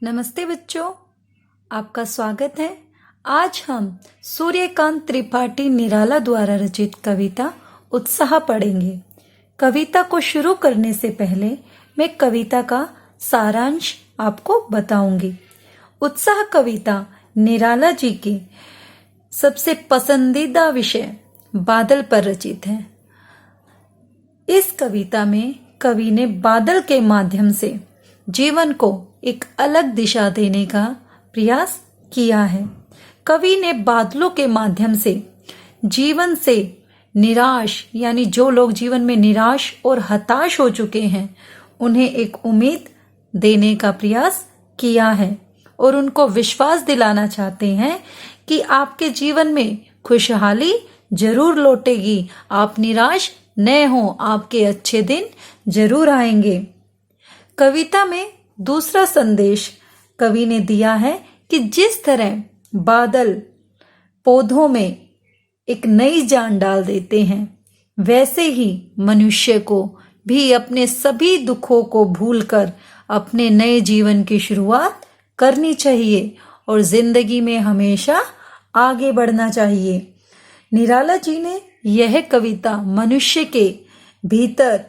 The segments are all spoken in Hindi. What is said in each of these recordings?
नमस्ते बच्चों, आपका स्वागत है। आज हम सूर्यकांत त्रिपाठी निराला द्वारा रचित कविता उत्साह पढ़ेंगे। कविता को शुरू करने से पहले मैं कविता का सारांश आपको बताऊंगी। उत्साह कविता निराला जी की सबसे पसंदीदा विषय बादल पर रचित है। इस कविता में कवि ने बादल के माध्यम से जीवन को एक अलग दिशा देने का प्रयास किया है। कवि ने बादलों के माध्यम से जीवन से निराश यानी जो लोग जीवन में निराश और हताश हो चुके हैं उन्हें एक उम्मीद देने का प्रयास किया है और उनको विश्वास दिलाना चाहते हैं कि आपके जीवन में खुशहाली जरूर लौटेगी। आप निराश न हो, आपके अच्छे दिन जरूर आएंगे। कविता में दूसरा संदेश कवि ने दिया है कि जिस तरह बादल पौधों में एक नई जान डाल देते हैं, वैसे ही मनुष्य को भी अपने सभी दुखों को भूलकर अपने नए जीवन की शुरुआत करनी चाहिए और जिंदगी में हमेशा आगे बढ़ना चाहिए। निराला जी ने यह कविता मनुष्य के भीतर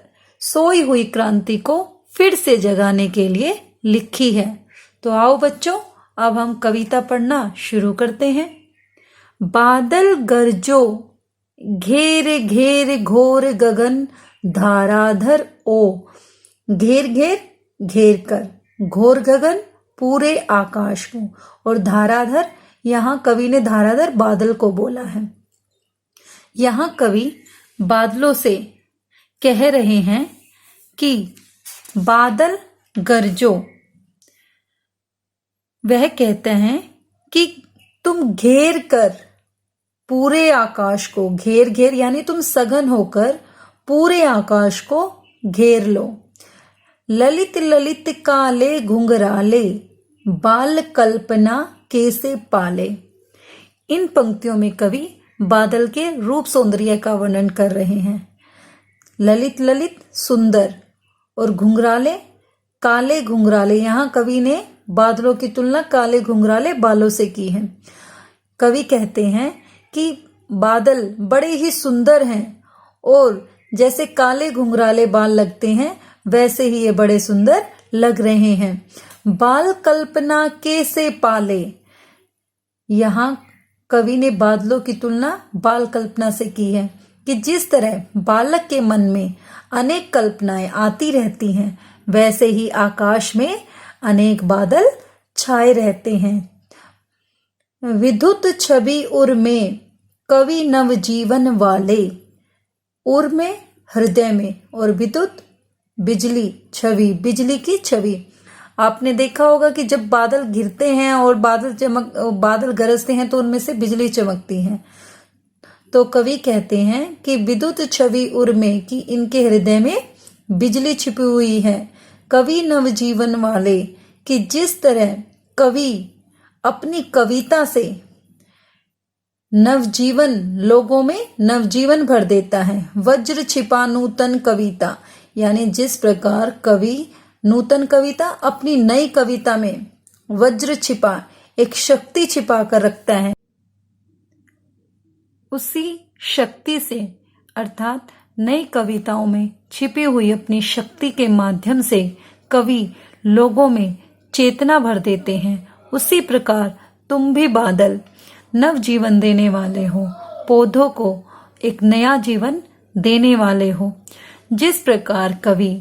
सोई हुई क्रांति को फिर से जगाने के लिए लिखी है। तो आओ बच्चों, अब हम कविता पढ़ना शुरू करते हैं। बादल गरजो घेर घेर घोर गगन धाराधर ओ, घेर घेर घेर कर घोर गगन पूरे आकाश को, और धाराधर यहाँ कवि ने धाराधर बादल को बोला है। यहाँ कवि बादलों से कह रहे हैं कि बादल गरजो। वह कहते हैं कि तुम घेर कर पूरे आकाश को, घेर घेर यानी तुम सघन होकर पूरे आकाश को घेर लो। ललित ललित काले घुंघराले बाल कल्पना कैसे पाले। इन पंक्तियों में कवि बादल के रूप सौंदर्य का वर्णन कर रहे हैं। ललित ललित सुंदर और घुंघराले काले घुंघराले। यहाँ कवि ने बादलों की तुलना काले घुंघराले बालों से की है। कवि कहते हैं कि बादल बड़े ही सुंदर हैं और जैसे काले घुंघराले बाल लगते हैं वैसे ही ये बड़े सुंदर लग रहे हैं। बाल कल्पना कैसे पाले। यहाँ कवि ने बादलों की तुलना बाल कल्पना से की है कि जिस तरह बालक के मन में अनेक कल्पनाएं आती रहती हैं, वैसे ही आकाश में अनेक बादल छाए रहते हैं। विद्युत छवि उर में कवि नव जीवन वाले। उर में हृदय में और विद्युत बिजली, छवि बिजली की छवि। आपने देखा होगा कि जब बादल घिरते हैं और बादल गरजते हैं तो उनमें से बिजली चमकती है। तो कवि कहते हैं कि विद्युत छवि उर में कि इनके हृदय में बिजली छिपी हुई है। कवि नवजीवन वाले कि जिस तरह कवि अपनी कविता से नवजीवन, लोगों में नवजीवन भर देता है। वज्र छिपा नूतन कविता यानी जिस प्रकार कवि नूतन कविता अपनी नई कविता में वज्र छिपा, एक शक्ति छिपा कर रखता है, उसी शक्ति से अर्थात नई कविताओं में छिपी हुई अपनी शक्ति के माध्यम से कवि लोगों में चेतना भर देते हैं। उसी प्रकार तुम भी बादल नव जीवन देने वाले हो, पौधों को एक नया जीवन देने वाले हो। जिस प्रकार कवि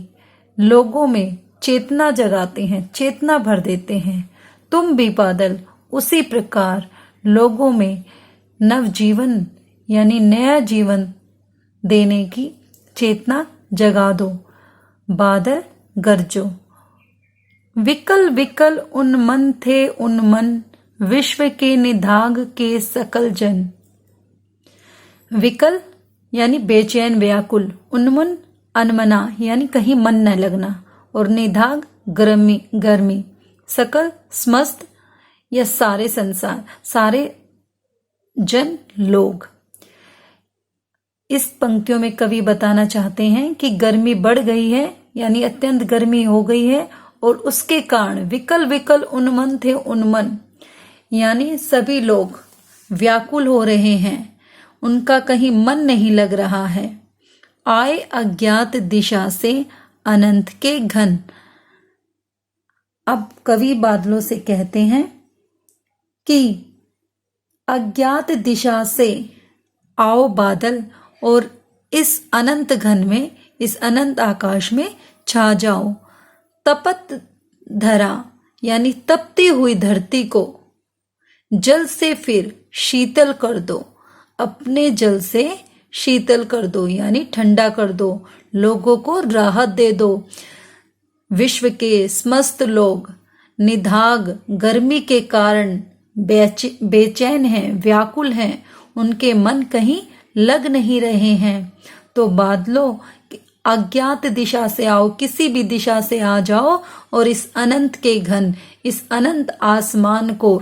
लोगों में चेतना जगाते हैं, चेतना भर देते हैं, तुम भी बादल उसी प्रकार लोगों में नव जीवन यानी नया जीवन देने की चेतना जगा दो। बादल गरजो। विकल विकल उन्मन थे उन्मन विश्व के निधाग के सकल जन। विकल यानी बेचैन व्याकुल, उन्मन अनमना यानी कहीं मन न लगना, और निधाग गर्मी, सकल समस्त या सारे संसार, सारे जन लोग। इस पंक्तियों में कवि बताना चाहते हैं कि गर्मी बढ़ गई है यानी अत्यंत गर्मी हो गई है और उसके कारण विकल विकल उन्मन थे उन्मन, यानी सभी लोग व्याकुल हो रहे हैं, उनका कहीं मन नहीं लग रहा है। आए अज्ञात दिशा से अनंत के घन। अब कवि बादलों से कहते हैं कि अज्ञात दिशा से आओ बादल और इस अनंत घन में, इस अनंत आकाश में छा जाओ। तपत धरा यानी तपती हुई धरती को जल से फिर शीतल कर दो, अपने जल से शीतल कर दो यानी ठंडा कर दो, लोगों को राहत दे दो। विश्व के समस्त लोग निधाग गर्मी के कारण बेचैन हैं, व्याकुल हैं, उनके मन कहीं लग नहीं रहे हैं। तो बादलों अज्ञात दिशा से आओ, किसी भी दिशा से आ जाओ और इस अनंत के घन, इस अनंत आसमान को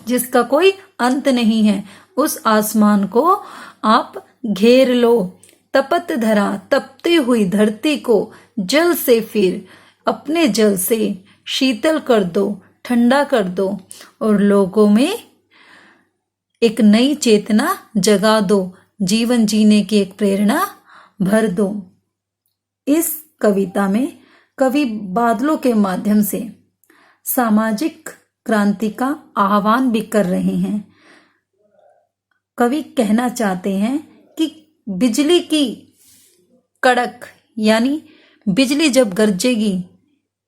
जिसका कोई अंत नहीं है, उस आसमान को आप घेर लो। तपत धरा तपती हुई धरती को जल से फिर अपने जल से शीतल कर दो, ठंडा कर दो और लोगों में एक नई चेतना जगा दो, जीवन जीने की एक प्रेरणा भर दो। इस कविता में कवि बादलों के माध्यम से सामाजिक क्रांति का आह्वान भी कर रहे हैं। कवि कहना चाहते हैं कि बिजली की कड़क यानी बिजली जब गरजेगी,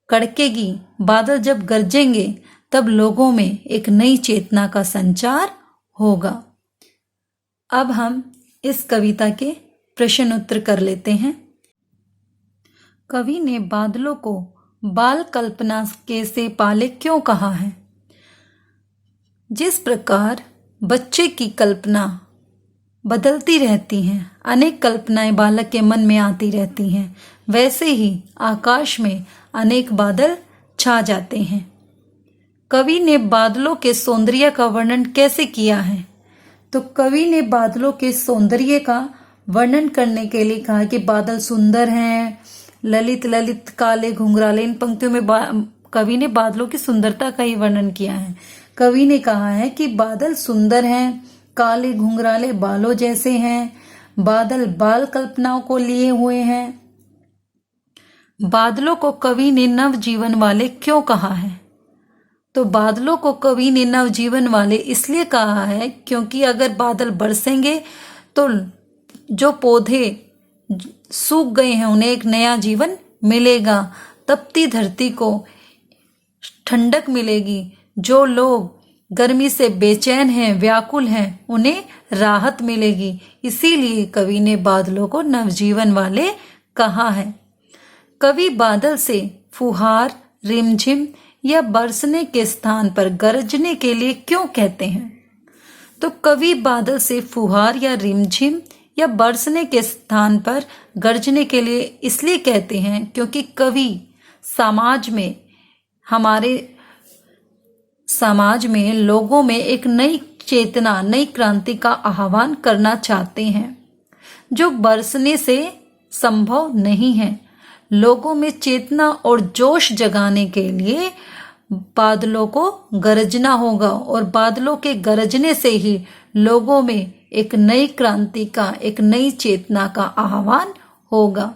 कड़केगी, बादल जब गरजेंगे, तब लोगों में एक नई चेतना का संचार होगा। अब हम इस कविता के प्रश्न उत्तर कर लेते हैं। कवि ने बादलों को बाल कल्पना के से पाले क्यों कहा है? जिस प्रकार बच्चे की कल्पना बदलती रहती हैं, अनेक कल्पनाएं बालक के मन में आती रहती हैं, वैसे ही आकाश में अनेक बादल छा जाते हैं। कवि ने बादलों के सौंदर्य का वर्णन कैसे किया है? तो कवि ने बादलों के सौंदर्य का वर्णन करने के लिए कहा कि बादल सुंदर हैं, ललित ललित काले घुंघराले। इन पंक्तियों में कवि ने बादलों की सुंदरता का ही वर्णन किया है। कवि ने कहा है कि बादल सुंदर हैं, काले घुंघराले बालों जैसे हैं, बादल बाल कल्पनाओं को लिए हुए हैं। बादलों को कवि ने नव जीवन वाले क्यों कहा है? तो बादलों को कवि ने नव जीवन वाले इसलिए कहा है क्योंकि अगर बादल बरसेंगे तो जो पौधे सूख गए हैं उन्हें एक नया जीवन मिलेगा, तपती धरती को ठंडक मिलेगी, जो लोग गर्मी से बेचैन हैं, व्याकुल हैं, उन्हें राहत मिलेगी। इसीलिए कवि ने बादलों को नवजीवन वाले कहा है। कवि बादल से फुहार, रिमझिम या बरसने के स्थान पर गरजने के लिए क्यों कहते हैं? तो कवि बादल से फुहार या रिमझिम या बरसने के स्थान पर गरजने के लिए इसलिए कहते हैं क्योंकि कवि समाज में, हमारे समाज में लोगों में एक नई चेतना, नई क्रांति का आह्वान करना चाहते हैं जो बरसने से संभव नहीं है। लोगों में चेतना और जोश जगाने के लिए बादलों को गरजना होगा और बादलों के गरजने से ही लोगों में एक नई क्रांति का, एक नई चेतना का आह्वान होगा।